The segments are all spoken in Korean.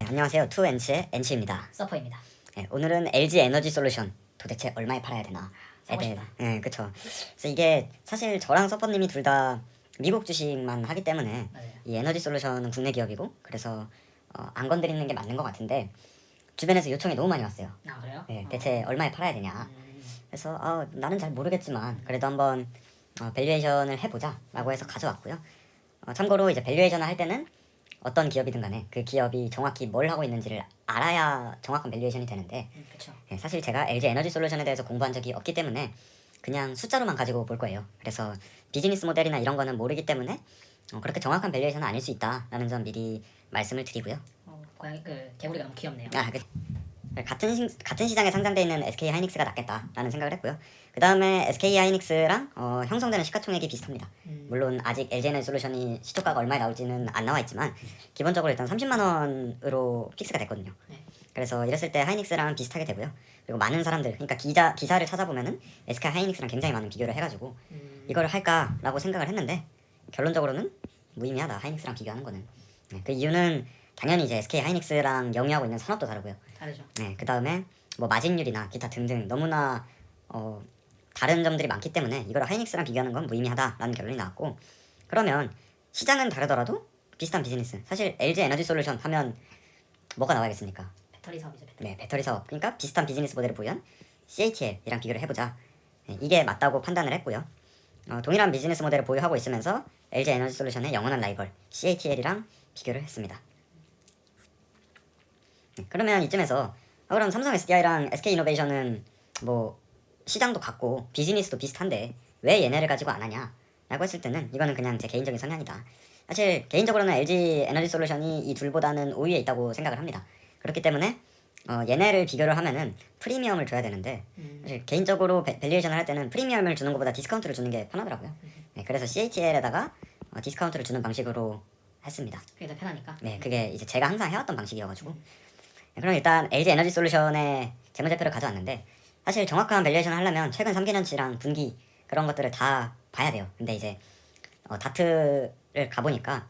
네, 안녕하세요. 투엔치의 엔치입니다. 서퍼입니다. 네, 오늘은 LG 에너지 솔루션 도대체 얼마에 팔아야 되나? 사고 싶다. 네, 그쵸. 그래서 이게 사실 저랑 서퍼님이 둘 다 미국 주식만 하기 때문에 맞아요. 이 에너지 솔루션은 국내 기업이고 그래서 안 건드리는 게 맞는 것 같은데 주변에서 요청이 너무 많이 왔어요. 아 그래요? 네, 대체 얼마에 팔아야 되냐? 음, 그래서 나는 잘 모르겠지만 그래도 한번 밸류에이션을 해보자라고 해서 가져왔고요. 참고로 이제 밸류에이션을 할 때는 어떤 기업이든 간에 그 기업이 정확히 뭘 하고 있는지를 알아야 정확한 밸류에이션이 되는데 그렇죠. 사실 제가 LG 에너지 솔루션에 대해서 공부한 적이 없기 때문에 그냥 숫자로만 가지고 볼 거예요. 그래서 비즈니스 모델이나 이런 거는 모르기 때문에 그렇게 정확한 밸류에이션은 아닐 수 있다라는 점 미리 말씀을 드리고요. 고양이 그 개구리가 너무 귀엽네요. 같은 시장에 상장돼 있는 SK 하이닉스가 낫겠다라는 생각을 했고요. 그 다음에 SK 하이닉스랑 형성되는 시가총액이 비슷합니다. 물론 아직 LG 에너지 솔루션이 시초가가 얼마에 나올지는 안 나와 있지만 기본적으로 일단 30만 원으로 픽스가 됐거든요. 네. 그래서 이랬을 때 하이닉스랑 비슷하게 되고요. 그리고 많은 사람들, 그러니까 기사를 찾아보면은 SK 하이닉스랑 굉장히 많은 비교를 해가지고 이거를 할까라고 생각을 했는데 결론적으로는 무의미하다. 하이닉스랑 비교하는 거는. 네, 그 이유는 당연히 이제 SK 하이닉스랑 영위하고 있는 산업도 다르고요. 다르죠. 네, 그 다음에 뭐 마진율이나 기타 등등 너무나 다른 점들이 많기 때문에 이걸 하이닉스랑 비교하는 건 무의미하다라는 결론이 나왔고, 그러면 시장은 다르더라도 비슷한 비즈니스, 사실 LG 에너지 솔루션 하면 뭐가 나와야겠습니까? 배터리 사업이죠. 배터리. 네, 배터리 사업. 그러니까 비슷한 비즈니스 모델을 보유한 CATL이랑 비교를 해보자. 네, 이게 맞다고 판단을 했고요. 동일한 비즈니스 모델을 보유하고 있으면서 LG 에너지 솔루션의 영원한 라이벌 CATL이랑 비교를 했습니다. 그러면 이쯤에서 그럼 삼성 SDI랑 SK 이노베이션은 뭐 시장도 같고 비즈니스도 비슷한데 왜 얘네를 가지고 안 하냐 라고 했을 때는 이거는 그냥 제 개인적인 성향이다. 사실 개인적으로는 LG 에너지 솔루션이 이 둘보다는 우위에 있다고 생각을 합니다. 그렇기 때문에 얘네를 비교를 하면은 프리미엄을 줘야 되는데 사실 개인적으로 밸류에이션을 할 때는 프리미엄을 주는 것보다 디스카운트를 주는 게 편하더라고요. 네, 그래서 CATL에다가 디스카운트를 주는 방식으로 했습니다. 그게 더 편하니까. 네, 그게 이제 제가 항상 해왔던 방식이어가지고. 네, 그럼 일단 LG 에너지 솔루션의 재무제표를 가져왔는데 사실 정확한 밸류에이션을 하려면 최근 3개년치랑 분기 그런 것들을 다 봐야 돼요. 근데 이제 다트를 가보니까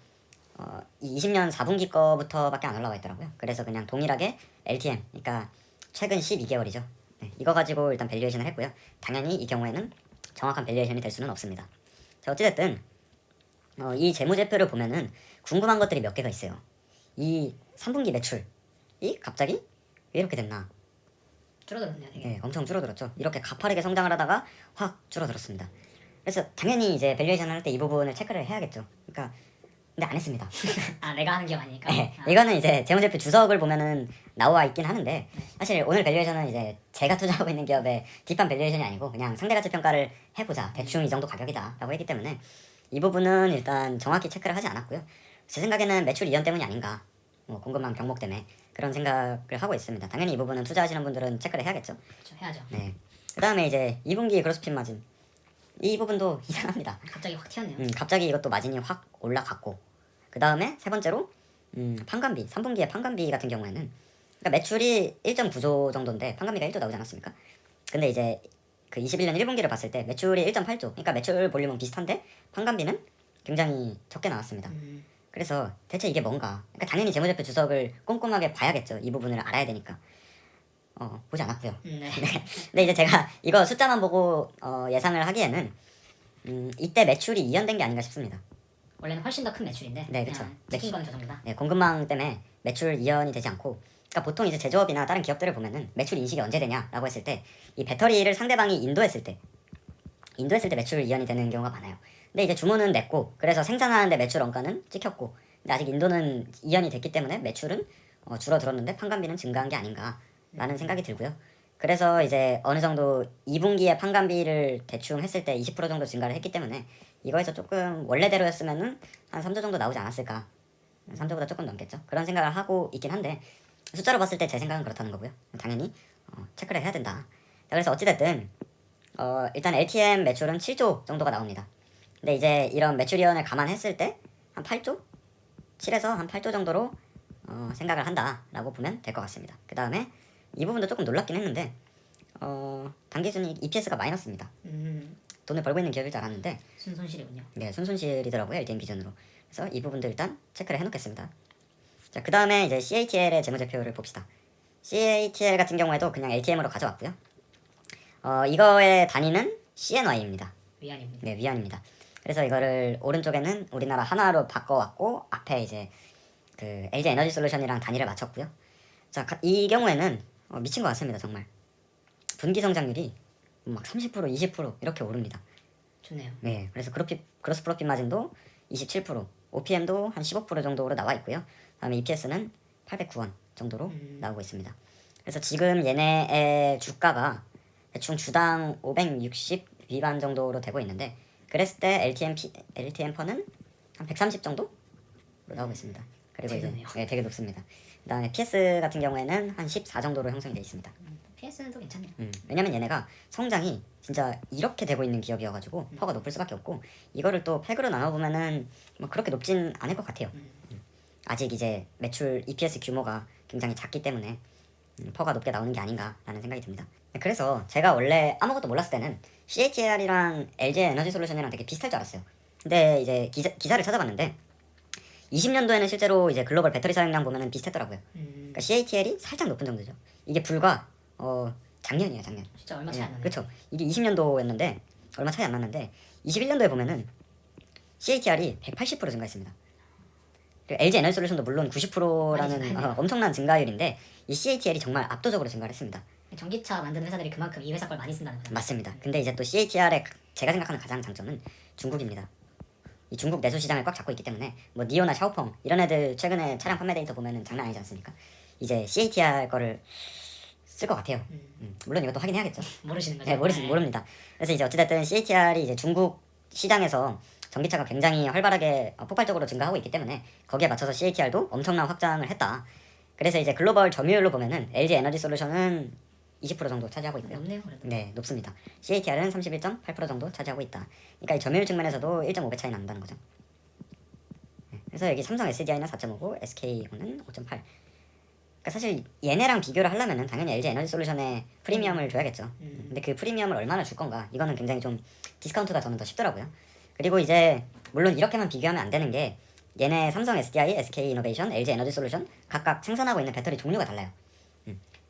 이 20년 4분기 거부터밖에 안 올라와 있더라고요. 그래서 그냥 동일하게 LTM, 그러니까 최근 12개월이죠. 네, 이거 가지고 일단 밸류에이션을 했고요. 당연히 이 경우에는 정확한 밸류에이션이 될 수는 없습니다. 자, 어찌됐든 이 재무제표를 보면은 궁금한 것들이 몇 개가 있어요. 이 3분기 매출이 갑자기 왜 이렇게 됐나? 줄어들었네요. 되게. 네, 엄청 줄어들었죠. 이렇게 가파르게 성장을 하다가 확 줄어들었습니다. 그래서 당연히 이제 밸류에이션을 할 때 이 부분을 체크를 해야겠죠. 그러니까 근데 안 했습니다. 아 내가 하는 기업 아니니까. 네, 이거는 이제 재무제표 주석을 보면은 나와 있긴 하는데 사실 오늘 밸류에이션은 이제 제가 투자하고 있는 기업의 딥한 밸류에이션이 아니고 그냥 상대가치 평가를 해보자. 대충 이 정도 가격이다 라고 했기 때문에 이 부분은 일단 정확히 체크를 하지 않았고요. 제 생각에는 매출 이연 때문이 아닌가, 뭐 공급망 병목 때문에 그런 생각을 하고 있습니다. 당연히 이 부분은 투자하시는 분들은 체크를 해야겠죠. 그렇죠. 해야죠. 네. 그 다음에 이제 2분기 그로스핏 마진, 이 부분도 이상합니다. 갑자기 확 튀었네요. 갑자기 이것도 마진이 확 올라갔고, 그 다음에 세 번째로 판관비, 3분기에 판관비 같은 경우에는 그러니까 매출이 1.9조 정도인데 판관비가 1조 나오지 않았습니까? 근데 이제 그 21년 1분기를 봤을 때 매출이 1.8조, 그러니까 매출 볼륨은 비슷한데 판관비는 굉장히 적게 나왔습니다. 그래서 대체 이게 뭔가? 그러니까 당연히 재무제표 주석을 꼼꼼하게 봐야겠죠. 이 부분을 알아야 되니까. 보지 않았고요. 네. 근데 이제 제가 이거 숫자만 보고 예상을 하기에는 이때 매출이 이연된 게 아닌가 싶습니다. 원래는 훨씬 더 큰 매출인데. 네, 그쵸. 그냥 찍힌 거는 저 정도다. 네, 공급망 때문에 매출 이연이 되지 않고, 그러니까 보통 이제 제조업이나 다른 기업들을 보면은 매출 인식이 언제 되냐라고 했을 때 이 배터리를 상대방이 인도했을 때 매출 이연이 되는 경우가 많아요. 근데 이제 주문은 냈고 그래서 생산하는데 매출 원가는 찍혔고, 근데 아직 인도는 이연이 됐기 때문에 매출은 줄어들었는데 판관비는 증가한 게 아닌가라는 생각이 들고요. 그래서 이제 어느 정도 2분기에 판관비를 대충 했을 때 20% 정도 증가를 했기 때문에 이거에서 조금 원래대로였으면은 한 3조 정도 나오지 않았을까. 3조보다 조금 넘겠죠. 그런 생각을 하고 있긴 한데 숫자로 봤을 때 제 생각은 그렇다는 거고요. 당연히 체크를 해야 된다. 그래서 어찌됐든 일단 LTM 매출은 7조 정도가 나옵니다. 근데 이제 이런 매출이연을 감안했을 때 한 8조? 7에서 한 8조 정도로 생각을 한다라고 보면 될 것 같습니다. 그 다음에 이 부분도 조금 놀랍긴 했는데 당기순이익 EPS가 마이너스입니다. 돈을 벌고 있는 기업일 줄 알았는데 순손실이군요. 네, 순손실이더라고요. LTM 기준으로. 그래서 이 부분도 일단 체크를 해놓겠습니다. 자, 그 다음에 이제 CATL의 재무제표를 봅시다. CATL 같은 경우에도 그냥 LTM으로 가져왔고요. 이거의 단위는 CNY입니다. 위안입니다. 네, 위안입니다. 그래서 이거를 오른쪽에는 우리나라 하나로 바꿔왔고 앞에 이제 그 LG 에너지 솔루션이랑 단위를 맞췄고요. 자, 이 경우에는 미친 것 같습니다, 정말. 분기 성장률이 막 30%, 20% 이렇게 오릅니다. 좋네요. 네, 그래서 그로스 프로핏 마진도 27%, OPM도 한 15% 정도로 나와 있고요. 다음에 EPS는 809원 정도로 나오고 있습니다. 그래서 지금 얘네의 주가가 대충 주당 560 위반 정도로 되고 있는데, 그랬을 때 LTM 퍼는 한 130 정도로 나오고 있습니다. 그리고 되게 이제 높네요. 네, 되게 높습니다. 그다음에 PS 같은 경우에는 한 14 정도로 형성이 되어 있습니다. PS도 괜찮네요. 왜냐면 얘네가 성장이 진짜 이렇게 되고 있는 기업이어가지고 퍼가 높을 수밖에 없고, 이거를 또 팩으로 나눠보면은 뭐 그렇게 높진 않을 것 같아요. 아직 이제 매출 EPS 규모가 굉장히 작기 때문에 퍼가 높게 나오는 게 아닌가라는 생각이 듭니다. 그래서 제가 원래 아무것도 몰랐을 때는 CATL이랑 LG 에너지 솔루션이랑 되게 비슷할 줄 알았어요. 근데 이제 기사를 찾아봤는데 20년도에는 실제로 이제 글로벌 배터리 사용량 보면은 비슷했더라고요. 그러니까 CATL이 살짝 높은 정도죠. 이게 불과 작년이에요, 작년. 진짜 얼마 차이 안 나네요. 그렇죠. 이게 20년도였는데 얼마 차이 안 났는데 21년도에 보면은 CATL이 180% 증가했습니다. 그리고 LG 에너지 솔루션도 물론 90%라는 많이 증가했네요. 엄청난 증가율인데 이 CATL이 정말 압도적으로 증가를 했습니다. 전기차 만드는 회사들이 그만큼 이 회사 걸 많이 쓴다는 거죠. 맞습니다. 근데 이제 또 CATL의 제가 생각하는 가장 장점은 중국입니다. 이 중국 내수 시장을 꽉 잡고 있기 때문에 뭐 니오나 샤오펑 이런 애들 최근에 차량 판매 데이터 보면은 장난 아니지 않습니까? 이제 CATL 거를 쓸 것 같아요. 물론 이것도 확인해야겠죠. 모르시는 거죠? 네, 모릅니다. 그래서 이제 어찌됐든 CATL이 이제 중국 시장에서 전기차가 굉장히 활발하게 폭발적으로 증가하고 있기 때문에 거기에 맞춰서 CATL도 엄청난 확장을 했다. 그래서 이제 글로벌 점유율로 보면은 LG 에너지 솔루션은 20% 정도 차지하고 있고요. 높네요, 그래도. 네, 높습니다. CATL은 31.8% 정도 차지하고 있다. 그러니까 이 점유율 측면에서도 1.5배 차이 난다는 거죠. 네, 그래서 여기 삼성 SDI는 4.5고 SK는 5.8. 그러니까 사실 얘네랑 비교를 하려면은 당연히 LG 에너지 솔루션에 프리미엄을 줘야겠죠. 근데 그 프리미엄을 얼마나 줄 건가? 이거는 굉장히 좀 디스카운트가 저는 더 쉽더라고요. 그리고 이제 물론 이렇게만 비교하면 안 되는 게 얘네 삼성 SDI, SK 이노베이션, LG 에너지 솔루션 각각 생산하고 있는 배터리 종류가 달라요.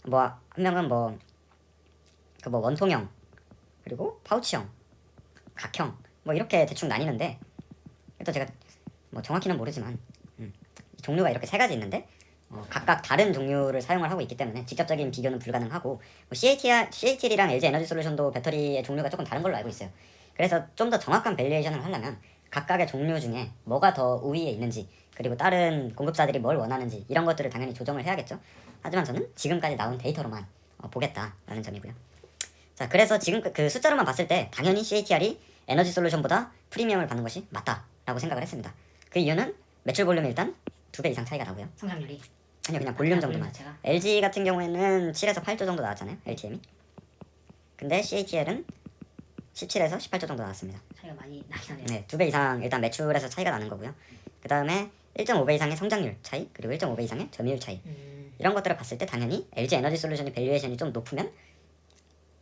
뭐 한 명은 뭐 원통형, 그리고 파우치형, 각형 뭐 이렇게 대충 나뉘는데, 또 제가 뭐 정확히는 모르지만 종류가 이렇게 세 가지 있는데 각각 다른 종류를 사용을 하고 있기 때문에 직접적인 비교는 불가능하고, 뭐 CATL이랑 LG 에너지 솔루션도 배터리의 종류가 조금 다른 걸로 알고 있어요. 그래서 좀 더 정확한 밸류에이션을 하려면 각각의 종류 중에 뭐가 더 우위에 있는지, 그리고 다른 공급사들이 뭘 원하는지 이런 것들을 당연히 조정을 해야겠죠. 하지만 저는 지금까지 나온 데이터로만 보겠다라는 점이고요. 자, 그래서 지금 그 숫자로만 봤을 때 당연히 CATL이 에너지 솔루션보다 프리미엄을 받는 것이 맞다라고 생각을 했습니다. 그 이유는 매출 볼륨이 일단 2배 이상 차이가 나고요. 성장률이. 아니요, 그냥 볼륨 정도만. 자체가. LG 같은 경우에는 7에서 8조 정도 나왔잖아요, LTM이. 근데 CATL은 17에서 18조 정도 나왔습니다. 차이가 많이 나긴 하네요. 네, 2배 이상 일단 매출에서 차이가 나는 거고요. 그 다음에 1.5배 이상의 성장률 차이, 그리고 1.5배 이상의 점유율 차이. 이런 것들을 봤을 때 당연히 LG 에너지 솔루션의 밸류에이션이 좀 높으면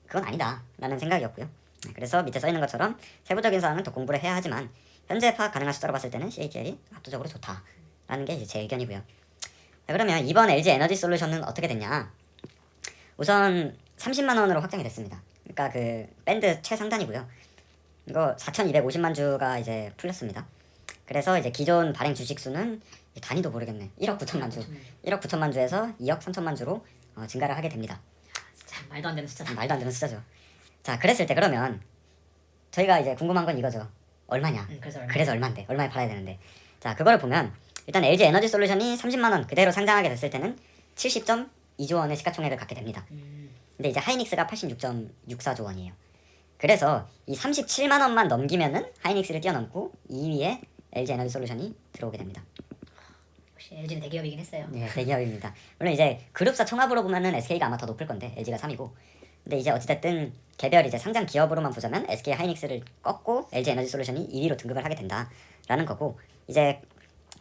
그건 아니다 라는 생각이었고요. 네, 그래서 밑에 써있는 것처럼 세부적인 사항은 더 공부를 해야 하지만 현재 파악 가능한 숫자로 봤을 때는 CATL이 압도적으로 좋다라는 게 이제 제 의견이고요. 자, 그러면 이번 LG 에너지 솔루션은 어떻게 됐냐? 우선 30만 원으로 확정이 됐습니다. 그러니까 그 밴드 최상단이고요. 이거 4,250만 주가 이제 풀렸습니다. 그래서 이제 기존 발행 주식 수는 단위도 모르겠네. 1억 9천만 주. 1억 9천만 주에서 2억 3천만 주로 증가를 하게 됩니다. 진짜 말도 안 되는 숫자다. 말도 안 되는 숫자죠. 자, 그랬을 때 그러면 저희가 이제 궁금한 건 이거죠. 얼마냐? 그래서 얼마인데? 얼마에 팔아야 되는데? 자, 그거를 보면 일단 LG 에너지 솔루션이 30만 원 그대로 상장하게 됐을 때는 70.2조 원의 시가총액을 갖게 됩니다. 근데 이제 하이닉스가 86.64조 원이에요. 그래서 이 37만 원만 넘기면은 하이닉스를 뛰어넘고 2위에 LG 에너지 솔루션이 들어오게 됩니다. 역시 LG는 대기업이긴 했어요. 네, 대기업입니다. 물론 이제 그룹사 총합으로 보면은 SK가 아마 더 높을 건데 LG가 3위고. 근데 이제 어찌됐든 개별 이제 상장 기업으로만 보자면 SK 하이닉스를 꺾고 LG 에너지 솔루션이 2위로 등극을 하게 된다라는 거고, 이제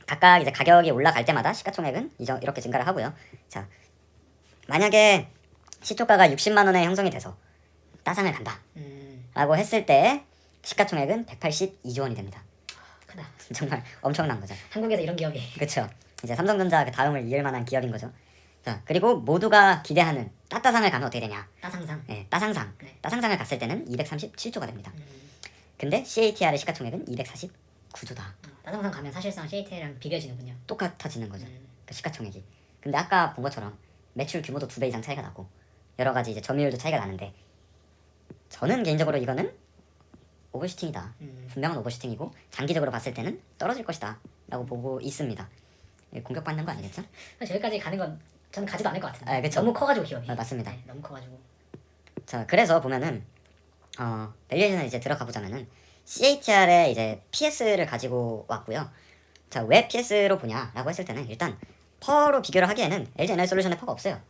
각각 이제 가격이 올라갈 때마다 시가총액은 이렇게 증가를 하고요. 자, 만약에 시초가가 60만 원에 형성이 돼서 따상을 간다라고 했을 때 시가총액은 182조 원이 됩니다. 크다. 정말 엄청난 거죠. 한국에서 이런 기업이. 그렇죠. 이제 삼성전자 그 다음을 이을 만한 기업인 거죠. 자, 그리고 모두가 기대하는 따따상을 가면 어떻게 되냐? 따상상. 네, 따상상. 네. 따상상을 갔을 때는 237조가 됩니다. 음. 근데 CATR의 시가총액은 249조다. 따상상 가면 사실상 CATL이랑 비교해지는군요. 똑같아지는 거죠. 음. 그 시가총액이. 근데 아까 본 것처럼 매출 규모도 2배 이상 차이가 나고 여러 가지 이제 점유율도 차이가 나는데 저는 개인적으로 이거는 오버슈팅이다. 분명한 오버슈팅이고 장기적으로 봤을 때는 떨어질 것이다 라고 보고 있습니다. 공격받는 거 아니겠죠? 사실 저기까지 가는 건 저는 가지도 않을 것 같은데. 아, 그쵸. 너무 커가지고 기업이. 맞습니다. 네, 너무 커가지고. 자, 그래서 보면은 밸류에이션을 이제 들어가 보자면은 CATR의 이제 PS를 가지고 왔고요. 자, 왜 PS로 보냐라고 했을 때는 일단 퍼로 비교를 하기에는 LG 에너지솔루션의 퍼가 없어요.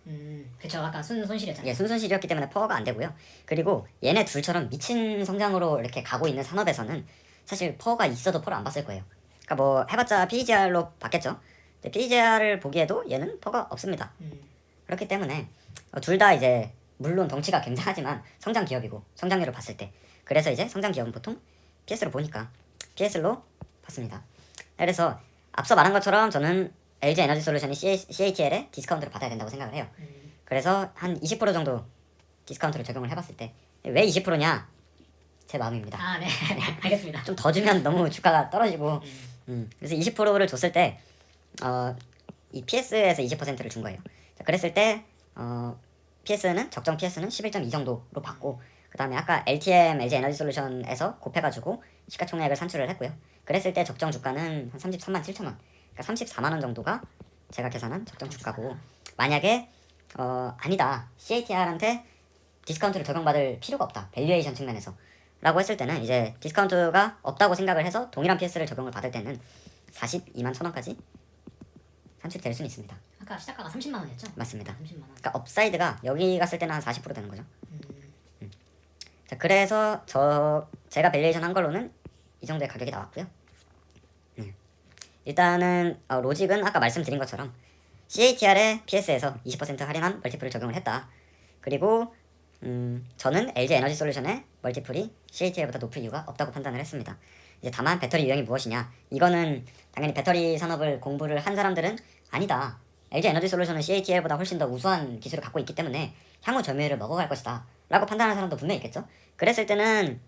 그쵸. 아까 손실이었잖아요. 예, 순손실이었기 때문에 퍼가 안 되고요. 그리고 얘네 둘처럼 미친 성장으로 이렇게 가고 있는 산업에서는 사실 퍼가 있어도 퍼를 안 봤을 거예요. 그러니까 뭐 해봤자 PEGR로 봤겠죠. 근데 PEGR을 보기에도 얘는 퍼가 없습니다. 그렇기 때문에 둘 다 이제 물론 덩치가 굉장하지만 성장 기업이고 성장률을 봤을 때 그래서 이제 성장 기업은 보통 PS로 보니까 PS로 봤습니다. 그래서 앞서 말한 것처럼 저는 LG 에너지 솔루션이 CATL에 디스카운트를 받아야 된다고 생각을 해요. 그래서 한 20% 정도 디스카운트를 적용을 해봤을 때 왜 20%냐? 제 마음입니다. 아, 네. 알겠습니다. 좀 더 주면 너무 주가가 떨어지고 그래서 20%를 줬을 때 이 PS에서 20%를 준 거예요. 자, 그랬을 때 PS는 적정 PS는 11.2 정도로 받고 그 다음에 아까 LTM LG 에너지 솔루션에서 곱해가지고 시가총액을 산출을 했고요. 그랬을 때 적정 주가는 한 33만 7천 원, 그러니까 34만 원 정도가 제가 계산한 적정 주가고 만약에 아니다 CATR한테 디스카운트를 적용받을 필요가 없다 밸류에이션 측면에서 라고 했을 때는 이제 디스카운트가 없다고 생각을 해서 동일한 PS를 적용을 받을 때는 42만 천 원까지 산출될 수는 있습니다. 아까 시작가가 30만 원이었죠? 맞습니다. 30만 원. 그러니까 업사이드가 여기 갔을 때는 한 40% 되는 거죠. 자, 그래서 제가 밸류에이션 한 걸로는 이 정도의 가격이 나왔고요. 일단은 로직은 아까 말씀드린 것처럼 CATR의 PS에서 20% 할인한 멀티플을 적용을 했다. 그리고 저는 LG 에너지 솔루션의 멀티플이 CATL보다 높을 이유가 없다고 판단을 했습니다. 이제 다만 배터리 유형이 무엇이냐? 이거는 당연히 배터리 산업을 공부를 한 사람들은 아니다. LG 에너지 솔루션은 CATL보다 훨씬 더 우수한 기술을 갖고 있기 때문에 향후 점유율을 먹어갈 것이다. 라고 판단하는 사람도 분명히 있겠죠? 그랬을 때는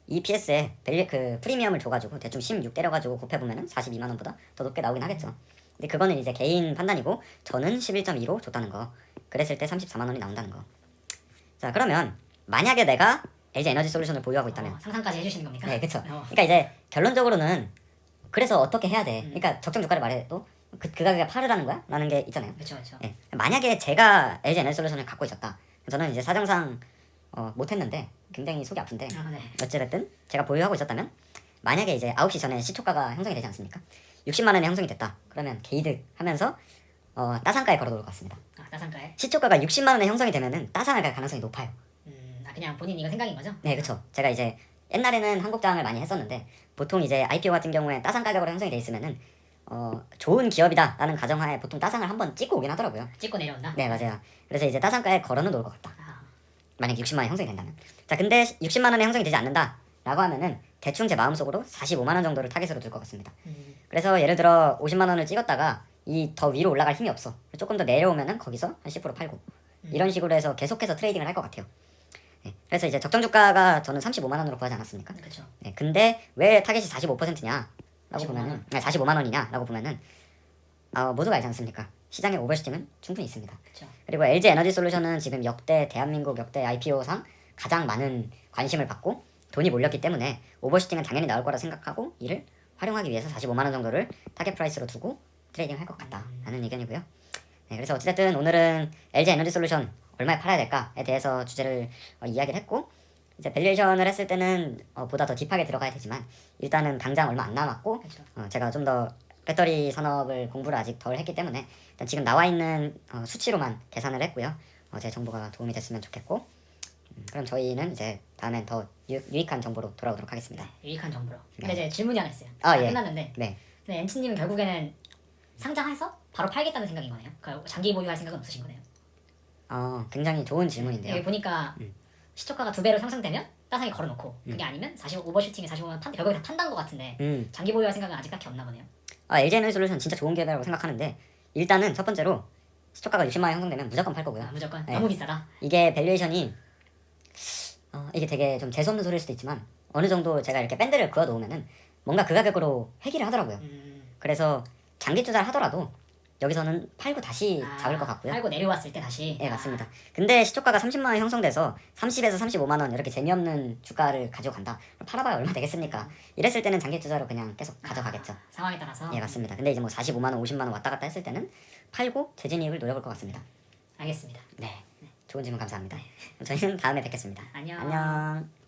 이 PS에 그 프리미엄을 줘가지고 대충 16 때려가지고 곱해보면은 42만 원보다 더 높게 나오긴 하겠죠. 근데 그거는 이제 개인 판단이고 저는 11.2로 줬다는 거. 그랬을 때 34만 원이 나온다는 거. 자, 그러면 만약에 내가 LG 에너지 솔루션을 보유하고 있다면 상상까지 해주시는 겁니까? 네, 그쵸. 그러니까 이제 결론적으로는 그래서 어떻게 해야 돼? 그러니까 적정 주가를 말해도 그 가격에 팔으라는 거야? 라는 게 있잖아요. 그쵸, 그쵸. 예. 만약에 제가 LG 에너지 솔루션을 갖고 있었다. 저는 이제 사정상 못했는데 굉장히 속이 아픈데 아, 네. 어찌됐든 제가 보유하고 있었다면 만약에 이제 9시 전에 시초가가 형성이 되지 않습니까? 60만 원에 형성이 됐다. 그러면 게이득 하면서 따상가에 걸어 놓을 것 같습니다. 아, 따상가에? 시초가가 60만 원에 형성이 되면은 따상을 갈 가능성이 높아요. 그냥 본인 이거 생각인 거죠? 네, 그렇죠. 제가 이제 옛날에는 한국장을 많이 했었는데 보통 이제 IPO 같은 경우에 따상 가격으로 형성이 돼 있으면은 좋은 기업이다라는 가정하에 보통 따상을 한번 찍고 오긴 하더라고요. 찍고 내려온다? 네, 맞아요. 그래서 이제 따상가에 걸어는 놓을 것 같다. 아, 만약 60만 원이 형성이 된다면. 자, 근데 60만 원에 형성이 되지 않는다라고 하면은 대충 제 마음속으로 45만 원 정도를 타겟으로 둘 것 같습니다. 그래서 예를 들어 50만 원을 찍었다가 이 더 위로 올라갈 힘이 없어. 조금 더 내려오면은 거기서 한 10% 팔고 이런 식으로 해서 계속해서 트레이딩을 할 것 같아요. 네, 그래서 이제 적정 주가가 저는 35만 원으로 구하지 않았습니까? 그쵸. 네, 근데 왜 타겟이 45%냐라고 45만 보면은 원. 45만 원이냐라고 보면은 모두가 알지 않습니까? 시장의 오버슈팅은 충분히 있습니다. 그쵸. 그리고 LG 에너지 솔루션은 지금 대한민국 역대 IPO상 가장 많은 관심을 받고 돈이 몰렸기 때문에 오버슈팅은 당연히 나올 거라 생각하고 이를 활용하기 위해서 45만 원 정도를 타겟 프라이스로 두고 트레이딩 할 것 같다라는 의견이고요. 네, 그래서 어찌됐든 오늘은 LG 에너지 솔루션 얼마에 팔아야 될까에 대해서 주제를 이야기를 했고 이제 밸류에이션을 했을 때는 보다 더 딥하게 들어가야 되지만 일단은 당장 얼마 안 남았고 그쵸. 제가 좀 더 배터리 산업을 공부를 아직 덜 했기 때문에 일단 지금 나와 있는 수치로만 계산을 했고요. 제 정보가 도움이 됐으면 좋겠고 그럼 저희는 이제 다음엔 더 유익한 정보로 돌아오도록 하겠습니다. 유익한 정보로. 근데 네. 이제 질문이 하나 있어요. 아, 다 예. 끝났는데 네. 근데 엔치님은 결국에는 상장해서 바로 팔겠다는 생각인 거네요. 그러니까 장기 보유할 생각은 없으신 거네요. 굉장히 좋은 질문인데요. 여기 보니까 시초가가 2배로 상승되면 따상에 걸어놓고 그게 아니면 45 오버슈팅에 45만 판 결국에 다 판다는 것 같은데 음. 장기 보유할 생각은 아직 딱히 없나 보네요. LG 에너지솔루션 진짜 좋은 기업이라고 생각하는데 일단은 첫 번째로 시초가가 60만 원 형성되면 무조건 팔 거고요. 무조건 네. 너무 비싸다. 이게 밸류에이션이 이게 되게 좀 재수없는 소리일 수도 있지만 어느 정도 제가 이렇게 밴드를 그어 놓으면은 뭔가 그 가격으로 회귀를 하더라고요. 그래서 장기 투자를 하더라도 여기서는 팔고 다시 잡을 것 같고요. 팔고 내려왔을 때 다시. 네, 맞습니다. 근데 시초가가 30만 원 형성돼서 30에서 35만 원 이렇게 재미없는 주가를 가지고 간다. 그럼 팔아봐야 얼마 되겠습니까? 이랬을 때는 장기 투자로 그냥 계속 가져가겠죠. 상황에 따라서. 예, 맞습니다. 근데 이제 뭐 45만 원, 50만 원 왔다 갔다 했을 때는 팔고 재진입을 노려볼 것 같습니다. 알겠습니다. 네, 좋은 질문 감사합니다. 저희는 다음에 뵙겠습니다. 안녕. 안녕.